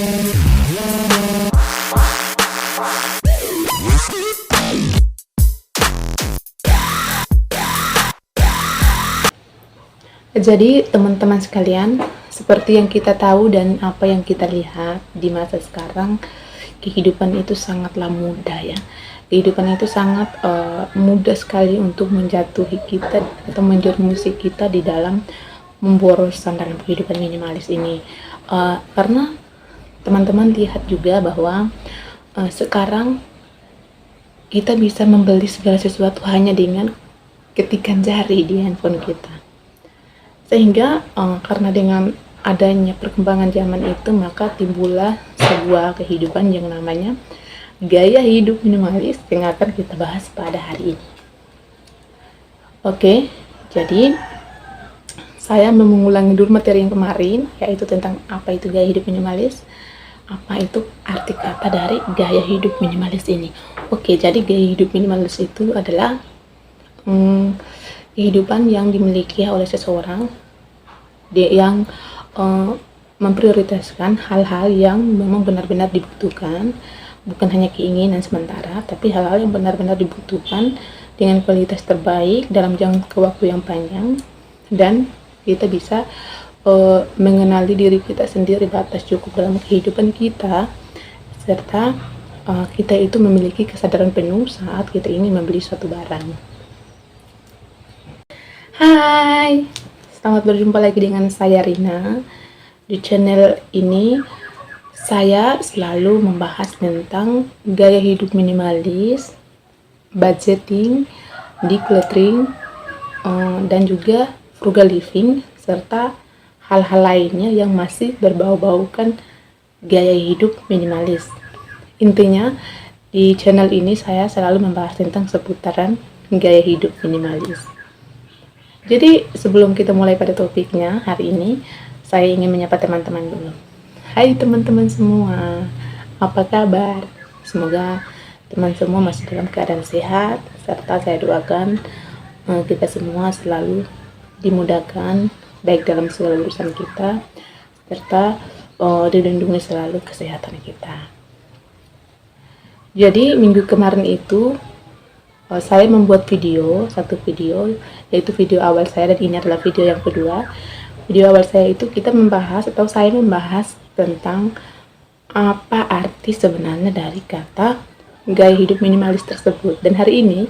Jadi teman-teman sekalian, seperti yang kita tahu dan apa yang kita lihat di masa sekarang, kehidupan itu sangatlah mudah ya. Kehidupan itu sangat mudah sekali untuk menjatuhi kita atau menjerumuskan kita di dalam memboros dalam kehidupan minimalis ini. Karena teman-teman lihat juga bahwa sekarang kita bisa membeli segala sesuatu hanya dengan ketikan jari di handphone kita. Sehingga karena dengan adanya perkembangan zaman itu, maka timbullah sebuah kehidupan yang namanya gaya hidup minimalis yang akan kita bahas pada hari ini. Oke, jadi saya mengulangi dulu materi yang kemarin, yaitu tentang apa itu gaya hidup minimalis, apa itu arti kata dari gaya hidup minimalis ini. Oke, jadi gaya hidup minimalis itu adalah kehidupan yang dimiliki oleh seseorang yang memprioritaskan hal-hal yang memang benar-benar dibutuhkan, bukan hanya keinginan sementara, tapi hal-hal yang benar-benar dibutuhkan dengan kualitas terbaik dalam jangka waktu yang panjang, dan kita bisa mengenali diri kita sendiri batas cukup dalam kehidupan kita, serta kita itu memiliki kesadaran penuh saat kita ingin membeli suatu barang. Hai, selamat berjumpa lagi dengan saya Rina. Di channel ini saya selalu membahas tentang gaya hidup minimalis, budgeting, decluttering, dan juga frugal living, serta hal-hal lainnya yang masih berbau-baukan gaya hidup minimalis. Intinya di channel ini saya selalu membahas tentang seputaran gaya hidup minimalis. Jadi sebelum kita mulai pada topiknya hari ini, saya ingin menyapa teman-teman dulu. Hai teman-teman semua, apa kabar? Semoga teman semua masih dalam keadaan sehat, serta saya doakan kita semua selalu dimudahkan baik dalam segala urusan kita, serta dilindungi selalu kesehatan kita. Jadi minggu kemarin itu saya membuat satu video, yaitu video awal saya, dan ini adalah video yang kedua. Video awal saya itu saya membahas tentang apa arti sebenarnya dari kata gaya hidup minimalis tersebut. Dan hari ini,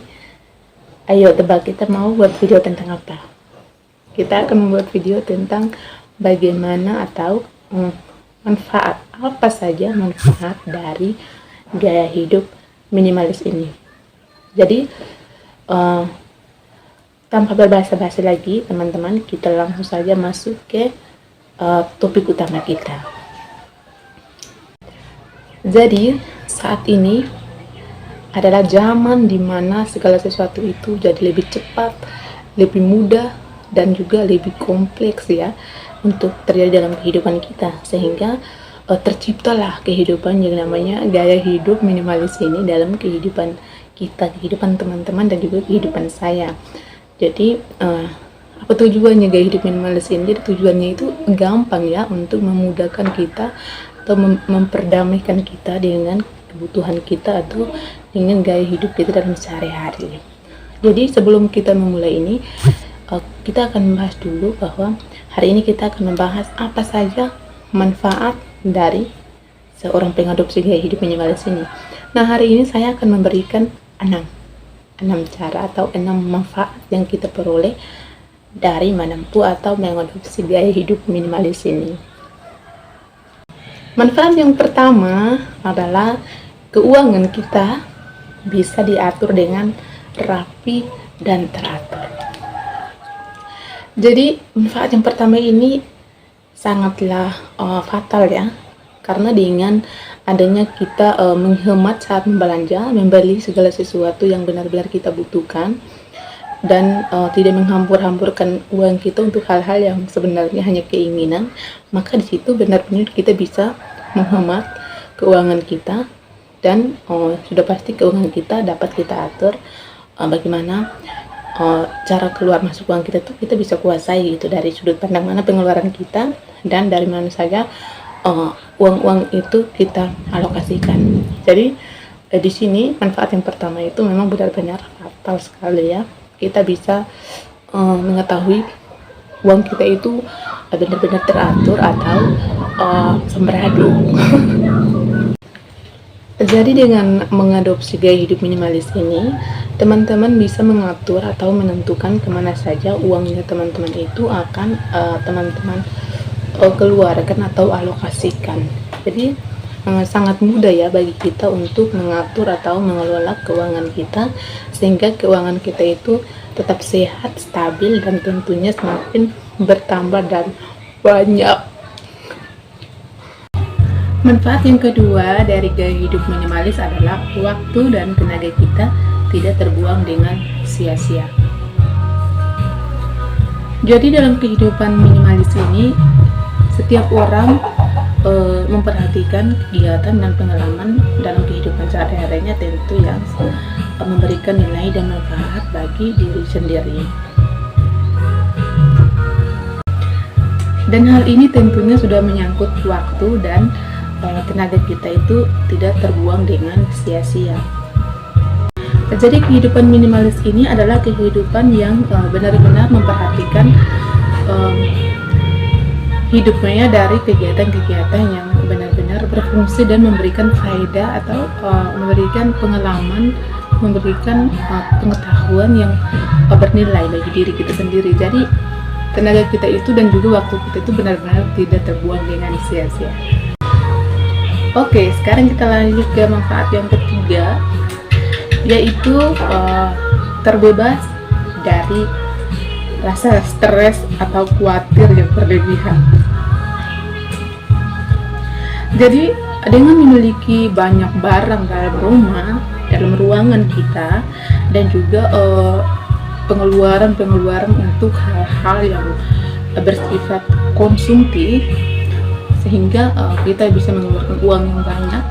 ayo tebak, kita mau buat video tentang apa? Kita akan membuat video tentang bagaimana atau manfaat, apa saja manfaat dari gaya hidup minimalis ini. Jadi tanpa berbahasa-basi lagi teman-teman, kita langsung saja masuk ke topik utama kita. Jadi saat ini adalah zaman dimana segala sesuatu itu jadi lebih cepat, lebih mudah, dan juga lebih kompleks ya untuk terjadi dalam kehidupan kita, sehingga terciptalah kehidupan yang namanya gaya hidup minimalis ini dalam kehidupan kita, kehidupan teman-teman, dan juga kehidupan saya. Jadi apa tujuannya gaya hidup minimalis ini? Jadi tujuannya itu gampang ya, untuk memudahkan kita atau memperdamaikan kita dengan kebutuhan kita atau dengan gaya hidup kita dalam sehari-hari. Jadi sebelum kita memulai ini, kita akan membahas dulu bahwa hari ini kita akan membahas apa saja manfaat dari seorang pengadopsi gaya hidup minimalis ini. Nah, hari ini saya akan memberikan 6 cara atau 6 manfaat yang kita peroleh dari menempuh atau mengadopsi gaya hidup minimalis ini. Manfaat yang pertama adalah keuangan kita bisa diatur dengan rapi dan teratur. Jadi manfaat yang pertama ini sangatlah fatal ya, karena dengan adanya kita menghemat saat membelanja, membeli segala sesuatu yang benar-benar kita butuhkan, dan tidak menghambur-hamburkan uang kita untuk hal-hal yang sebenarnya hanya keinginan, maka di situ benar-benar kita bisa menghemat keuangan kita, dan sudah pasti keuangan kita dapat kita atur bagaimana cara keluar masuk uang kita tuh kita bisa kuasai gitu, dari sudut pandang mana pengeluaran kita dan dari mana saja uang-uang itu kita alokasikan. Jadi di sini manfaat yang pertama itu memang benar-benar fatal sekali ya. Kita bisa mengetahui uang kita itu benar-benar teratur atau sembarangan. Jadi dengan mengadopsi gaya hidup minimalis ini, teman-teman bisa mengatur atau menentukan kemana saja uangnya teman-teman itu akan teman-teman keluarkan atau alokasikan. Jadi sangat mudah ya bagi kita untuk mengatur atau mengelola keuangan kita, sehingga keuangan kita itu tetap sehat, stabil, dan tentunya semakin bertambah dan banyak. Manfaat yang kedua dari gaya hidup minimalis adalah waktu dan tenaga kita tidak terbuang dengan sia-sia. Jadi dalam kehidupan minimalis ini, setiap orang memperhatikan kegiatan dan pengalaman dalam kehidupan sehari-harinya tentu yang memberikan nilai dan manfaat bagi diri sendiri. Dan hal ini tentunya sudah menyangkut waktu dan tenaga kita itu tidak terbuang dengan sia-sia. Jadi kehidupan minimalis ini adalah kehidupan yang benar-benar memperhatikan hidupnya dari kegiatan-kegiatan yang benar-benar berfungsi dan memberikan faedah atau memberikan pengalaman, memberikan pengetahuan yang bernilai bagi diri kita sendiri. Jadi tenaga kita itu dan juga waktu kita itu benar-benar tidak terbuang dengan sia-sia. Oke, sekarang kita lanjut ke manfaat yang ketiga, yaitu terbebas dari rasa stres atau khawatir yang berlebihan. Jadi dengan memiliki banyak barang dalam rumah, dalam ruangan kita, dan juga pengeluaran untuk hal-hal yang bersifat konsumtif, sehingga kita bisa mengeluarkan uang yang banyak.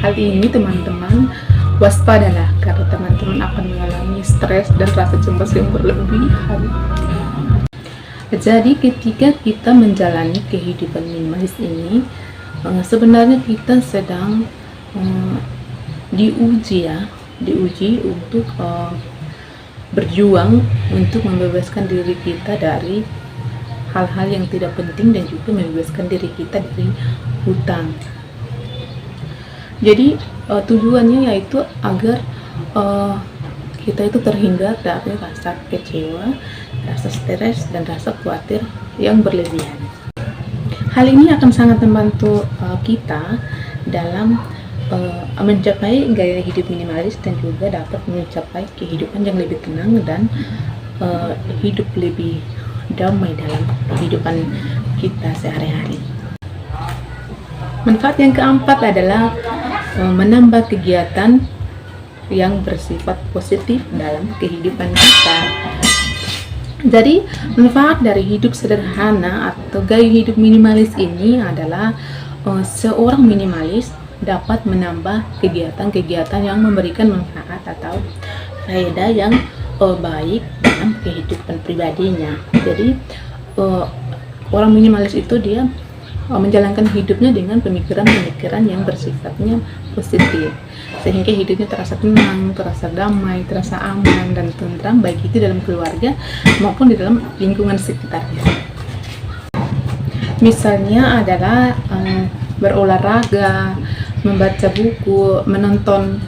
Hal ini teman-teman waspadalah, karena teman-teman akan mengalami stres dan rasa cemas yang berlebihan. Jadi ketika kita menjalani kehidupan minimalis ini, sebenarnya kita sedang diuji untuk berjuang untuk membebaskan diri kita dari hal-hal yang tidak penting dan juga membebaskan diri kita dari hutang. Jadi tujuannya yaitu agar kita itu terhindar dari rasa kecewa, rasa stres, dan rasa khawatir yang berlebihan. Hal ini akan sangat membantu kita dalam mencapai gaya hidup minimalis dan juga dapat mencapai kehidupan yang lebih tenang dan hidup lebih damai dalam kehidupan kita sehari-hari. Manfaat yang keempat adalah menambah kegiatan yang bersifat positif dalam kehidupan kita. Jadi manfaat dari hidup sederhana atau gaya hidup minimalis ini adalah seorang minimalis dapat menambah kegiatan-kegiatan yang memberikan manfaat atau faedah yang baik dalam kehidupan pribadinya. Jadi orang minimalis itu dia menjalankan hidupnya dengan pemikiran-pemikiran yang bersifatnya positif, sehingga hidupnya terasa tenang, terasa damai, terasa aman dan tentram, baik itu dalam keluarga maupun di dalam lingkungan sekitarnya. Misalnya adalah berolahraga, membaca buku, menonton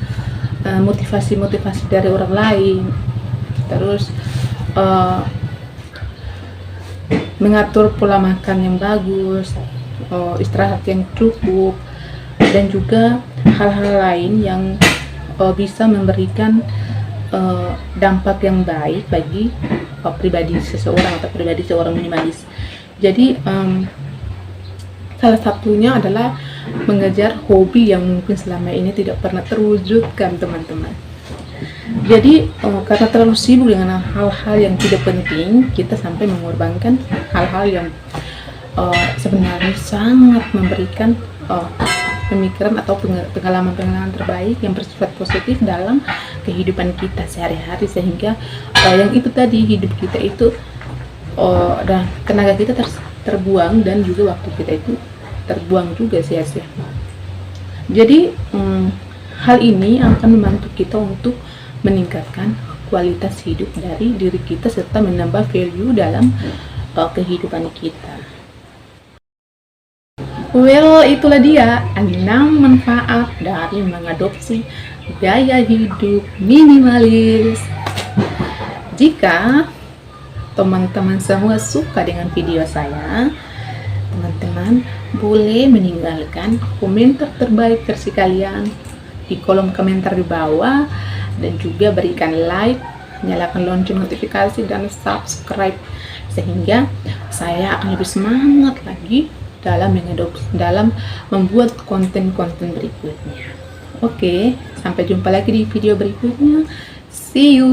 motivasi-motivasi dari orang lain, terus mengatur pola makan yang bagus, istirahat yang cukup, dan juga hal-hal lain yang bisa memberikan dampak yang baik bagi pribadi seseorang atau pribadi seorang minimalis. Jadi salah satunya adalah mengejar hobi yang mungkin selama ini tidak pernah terwujudkan, teman-teman. Jadi karena terlalu sibuk dengan hal-hal yang tidak penting, kita sampai mengorbankan hal-hal yang sebenarnya sangat memberikan pemikiran atau pengalaman-pengalaman terbaik yang bersifat positif dalam kehidupan kita sehari-hari, sehingga yang itu tadi, hidup kita itu dan tenaga kita terbuang dan juga waktu kita itu terbuang juga sia-sia. Jadi hal ini akan membantu kita untuk meningkatkan kualitas hidup dari diri kita serta menambah value dalam kehidupan kita. Well, itulah dia 6 manfaat dari mengadopsi gaya hidup minimalis. Jika teman-teman semua suka dengan video saya, teman-teman boleh meninggalkan komentar terbaik versi kalian di kolom komentar di bawah, dan juga berikan like, nyalakan lonceng notifikasi, dan subscribe, sehingga saya akan lebih semangat lagi dalam membuat konten-konten berikutnya. Oke, sampai jumpa lagi di video berikutnya. See you.